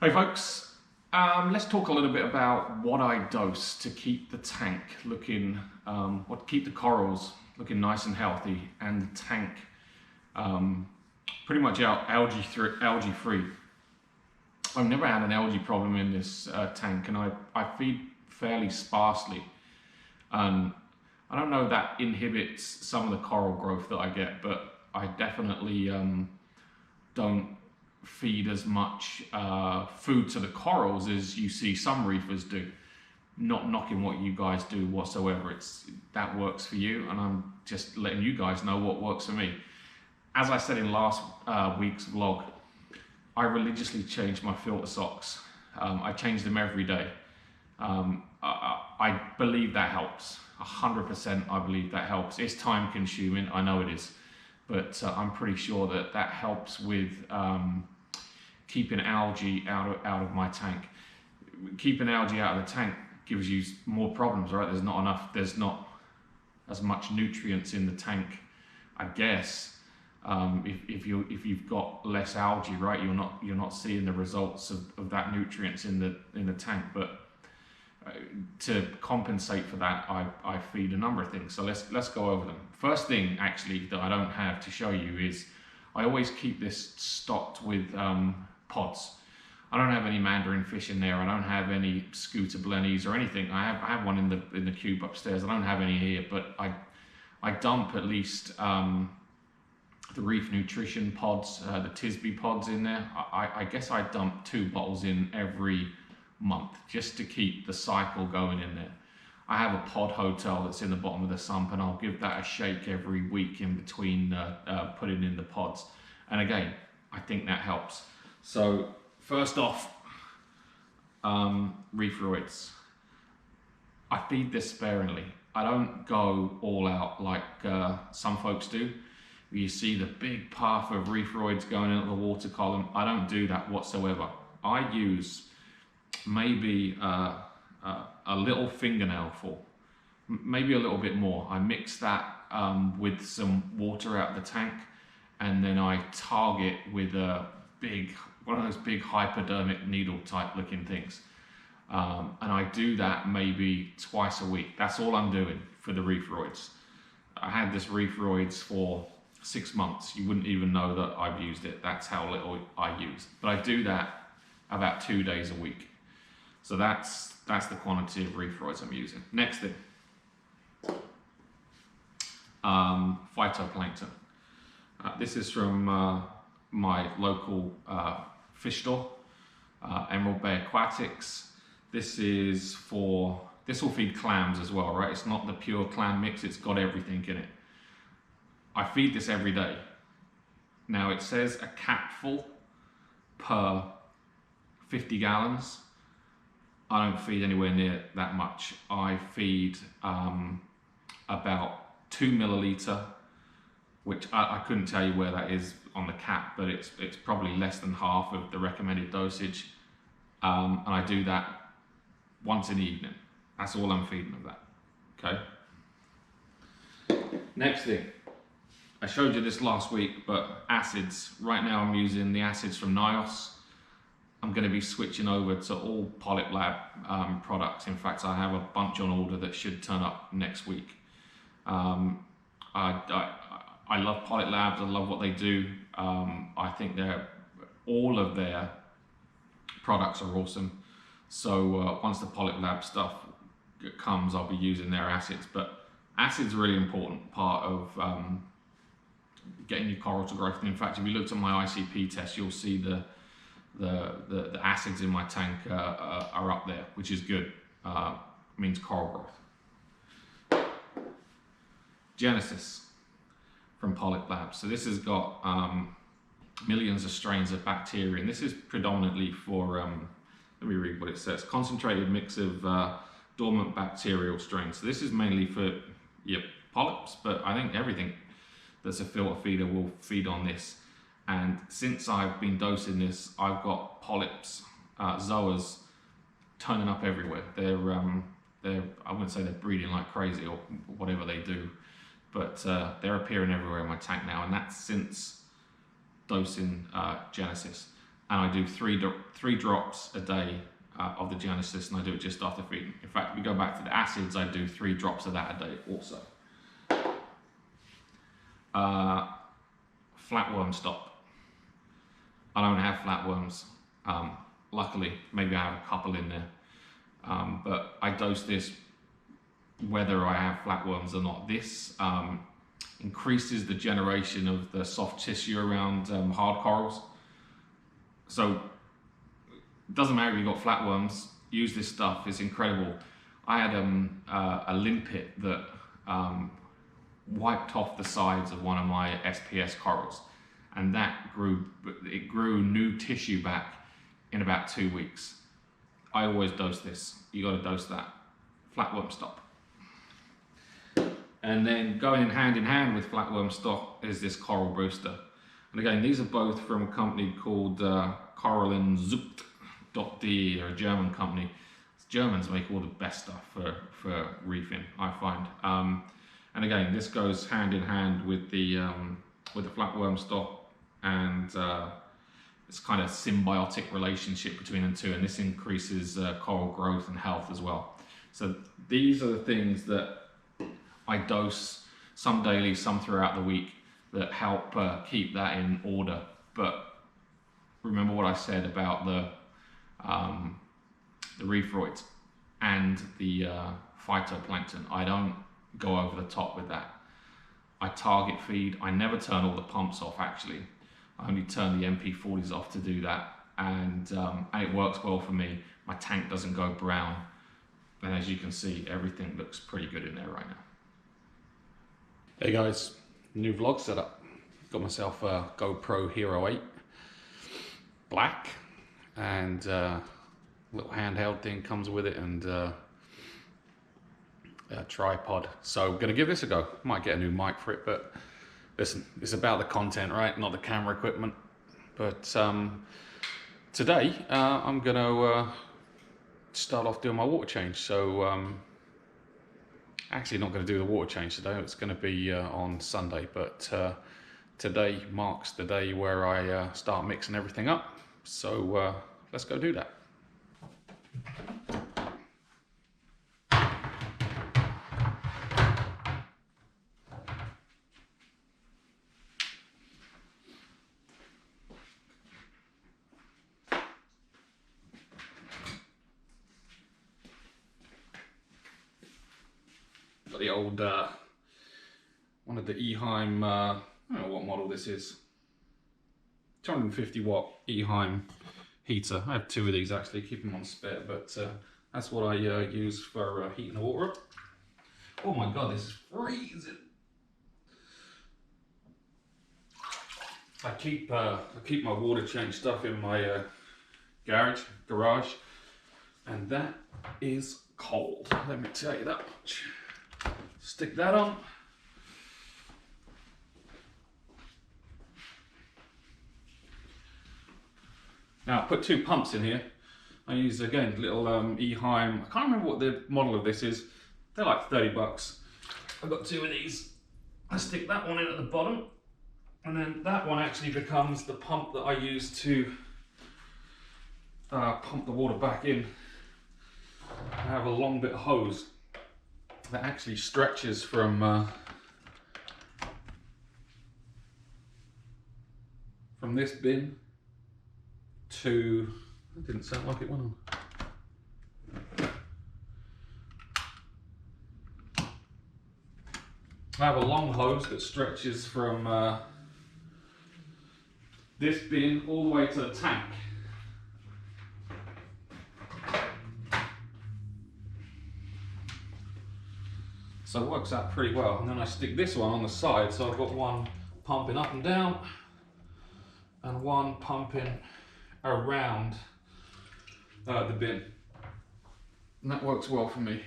Hey folks, let's talk a little bit about what I dose to keep the tank looking, keep the corals looking nice and healthy, and the tank pretty much algae free. I've never had an algae problem in this tank, and I feed fairly sparsely. And I don't know if that inhibits some of the coral growth that I get, but I definitely don't feed as much food to the corals as you see some reefers do. Not knocking what you guys do whatsoever. That works for you, and I'm just letting you guys know what works for me. As I said in last week's vlog, I religiously change my filter socks. I change them every day. I believe that helps. 100% I believe that helps. It's time consuming, I know it is, but I'm pretty sure that helps with keeping algae out of my tank. Keeping algae out of the tank gives you more problems, right? There's not as much nutrients in the tank, I guess. If you've got less algae, right, you're not seeing the results of that nutrients in the tank. But to compensate for that, I feed a number of things. So let's go over them. First thing actually that I don't have to show you is I always keep this stocked with pods. I don't have any mandarin fish in there. I don't have any scooter blennies or anything. I have one in the cube upstairs. I don't have any here, but I dump at least the Reef Nutrition pods, the Tisby pods in there. I guess I dump 2 bottles in every month just to keep the cycle going in there. I have a pod hotel that's in the bottom of the sump, and I'll give that a shake every week in between putting in the pods. And again, I think that helps. So first off, reefroids. I feed this sparingly. I don't go all out like some folks do. You see the big path of reefroids going into the water column. I don't do that whatsoever. I use maybe a little fingernail full, maybe a little bit more. I mix that with some water out of the tank, and then I target with one of those big hypodermic needle type looking things. And I do that maybe twice a week. That's all I'm doing for the reefroids. I had this reefroids for 6 months. You wouldn't even know that I've used it. That's how little I use. But I do that about 2 days a week. So that's the quantity of reefroids I'm using. Next thing, phytoplankton. This is from my local fish store, Emerald Bay Aquatics. This will feed clams as well, right? It's not the pure clam mix, it's got everything in it. I feed this every day. Now it says a capful per 50 gallons. I don't feed anywhere near that much. I feed about 2 milliliter, which I couldn't tell you where that is on the cap, but it's probably less than half of the recommended dosage. And I do that once in the evening. That's all I'm feeding of that, okay? Next thing, I showed you this last week, but acids. Right now I'm using the acids from Nios. I'm going to be switching over to all Polyp Lab products. In fact, I have a bunch on order that should turn up next week. I love Polyp Labs. I love what they do. I think all of their products are awesome. So once the Polyp Lab stuff comes, I'll be using their acids. But acids are a really important part of getting your coral to growth. And in fact, if you looked at my ICP test, you'll see the acids in my tank are up there, which is good. Means coral growth. Genesis from Polyp Labs. So this has got millions of strains of bacteria, and this is predominantly for, let me read what it says, concentrated mix of dormant bacterial strains. So this is mainly for your polyps, but I think everything that's a filter feeder will feed on this. And since I've been dosing this, I've got polyps, zoas, turning up everywhere. I wouldn't say they're breeding like crazy or whatever they do, but they're appearing everywhere in my tank now, and that's since dosing Genesis. and I do three drops a day of the Genesis, and I do it just after feeding. In fact, if we go back to the acids, I do 3 drops of that a day also. Flatworm stop. I don't have flatworms. Luckily, maybe I have a couple in there. But I dose this whether I have flatworms or not. This increases the generation of the soft tissue around hard corals. So it doesn't matter if you've got flatworms, use this stuff, it's incredible. I had a limpet that wiped off the sides of one of my SPS corals, and it grew new tissue back in about 2 weeks. I always dose this. You got to dose that. Flatworm stop. And then going hand in hand with flatworm stop is this coral booster. And again, these are both from a company called Korallenzucht.de, or a German company. Germans make all the best stuff for reefing, I find. And again, this goes hand in hand with the flatworm stop, and it's kind of symbiotic relationship between the two, and this increases coral growth and health as well. So these are the things that I dose, some daily, some throughout the week, that help keep that in order. But remember what I said about the reefroids and the phytoplankton. I don't go over the top with that. I target feed. I never turn all the pumps off, actually. I only turn the MP40s off to do that, and it works well for me. My tank doesn't go brown, and as you can see, everything looks pretty good in there right now. Hey guys, new vlog setup. Got myself a GoPro Hero 8 black, and little handheld thing comes with it, and a tripod. So I'm gonna give this a go. Might get a new mic for it, but listen, it's about the content, right? Not the camera equipment. But today I'm gonna start off doing my water change. So actually not gonna do the water change today. It's gonna be on Sunday, but today marks the day where I start mixing everything up. So let's go do that. Got the old one of the Eheim, I don't know what model this is, 250 watt Eheim heater. I have 2 of these actually, keep them on spare, but that's what I use for heating the water up. Oh my god, this is freezing. I keep my water change stuff in my garage, and that is cold, let me tell you that much. Stick that on. Now I put 2 pumps in here. I use, again, little Eheim. I can't remember what the model of this is. They're like 30 bucks. I've got 2 of these. I stick that one in at the bottom, and then that one actually becomes the pump that I use to pump the water back in. I have a long bit of hose that actually stretches from this bin to, that didn't sound like it went on. I have a long hose that stretches from this bin all the way to the tank. So it works out pretty well. And then I stick this one on the side, so I've got one pumping up and down and one pumping around the bin. And that works well for me.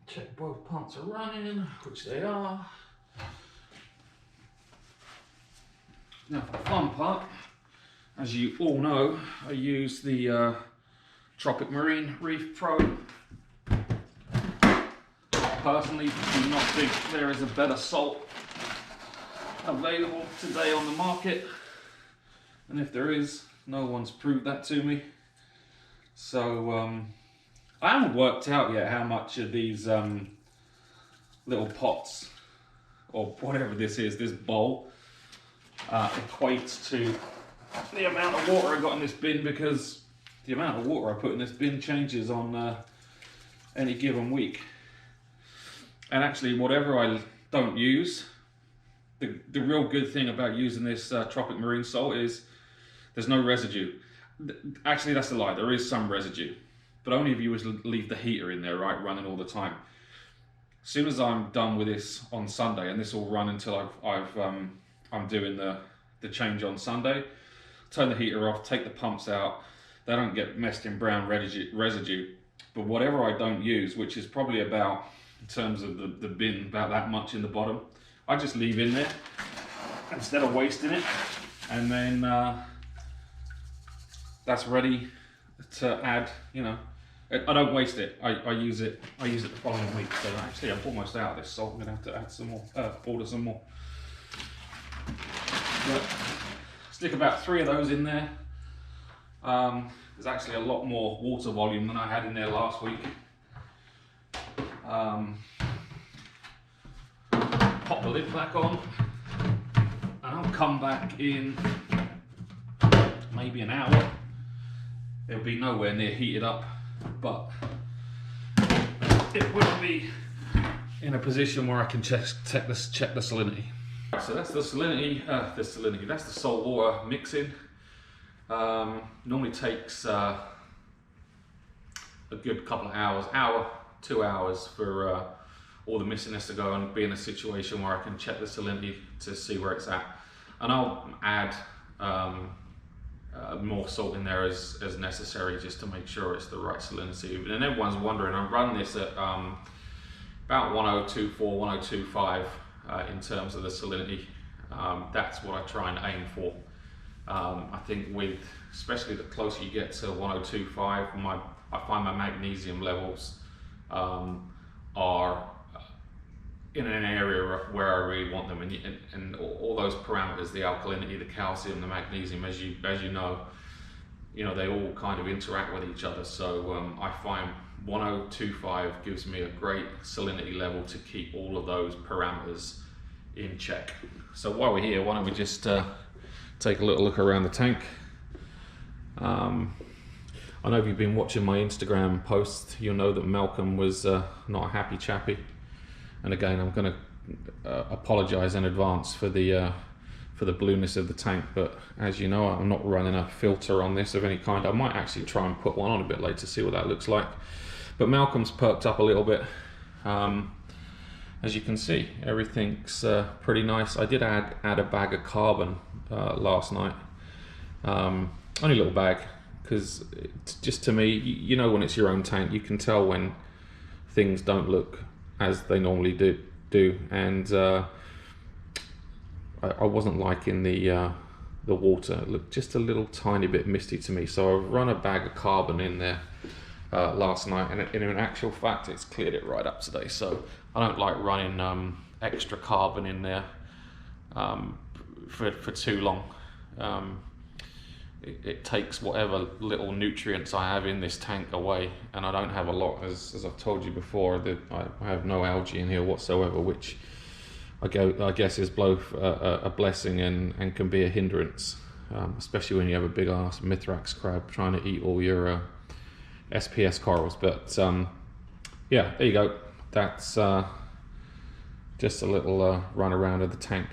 Check both pumps are running, which they are. Now for the fun part, as you all know, I use the Tropic Marine Reef Pro. Personally, do not think there is a better salt available today on the market, and if there is, no one's proved that to me. So I haven't worked out yet how much of these little pots, or whatever this is, this bowl, equates to the amount of water I got in this bin, because the amount of water I put in this bin changes on any given week. And actually, whatever I don't use, the real good thing about using this Tropic Marine salt is there's no residue. Actually, that's a lie, there is some residue, but only if you was leave the heater in there, right, running all the time. As soon as I'm done with this on Sunday, and this will run until I'm doing the change on Sunday, turn the heater off, take the pumps out, they don't get messed in brown residue. But whatever I don't use, which is probably about, in terms of the bin, about that much in the bottom, I just leave in there instead of wasting it, and then that's ready to add. You know, I don't waste it. I use it the following week. So actually, I'm almost out of this salt. I'm gonna have to add some more, order some more. But stick about 3 of those in there. There's actually a lot more water volume than I had in there last week. Pop the lid back on, and I'll come back in maybe an hour. It'll be nowhere near heated up, but it will be in a position where I can check the salinity. So that's the salinity. That's the salt water mixing. Normally takes a good couple of hours, 2 hours for all the missingness to go, and be in a situation where I can check the salinity to see where it's at. And I'll add more salt in there as necessary, just to make sure it's the right salinity. And everyone's wondering, I run this at about 1024, 1025 in terms of the salinity. That's what I try and aim for. I think especially the closer you get to 1025, I find my magnesium levels are in an area where I really want them, and all those parameters, the alkalinity, the calcium, the magnesium, as you know, they all kind of interact with each other. So I find 1025 gives me a great salinity level to keep all of those parameters in check. So while we're here, why don't we just take a little look around the tank. I know if you've been watching my Instagram posts, you'll know that Malcolm was not a happy chappy. And again, I'm going to apologise in advance for the blueness of the tank. But as you know, I'm not running a filter on this of any kind. I might actually try and put one on a bit later, see what that looks like. But Malcolm's perked up a little bit. As you can see, everything's pretty nice. I did add a bag of carbon last night. Only a little bag, because just to me, you know, when it's your own tank, you can tell when things don't look as they normally do. And I wasn't liking the water. It looked just a little tiny bit misty to me. So I run a bag of carbon in there last night, and in actual fact, it's cleared it right up today. So I don't like running extra carbon in there for too long. It takes whatever little nutrients I have in this tank away, and I don't have a lot, as I've told you before. That I have no algae in here whatsoever, which I guess is both a blessing and can be a hindrance, especially when you have a big ass Mithrax crab trying to eat all your SPS corals. But yeah, there you go. That's just a little run around of the tank.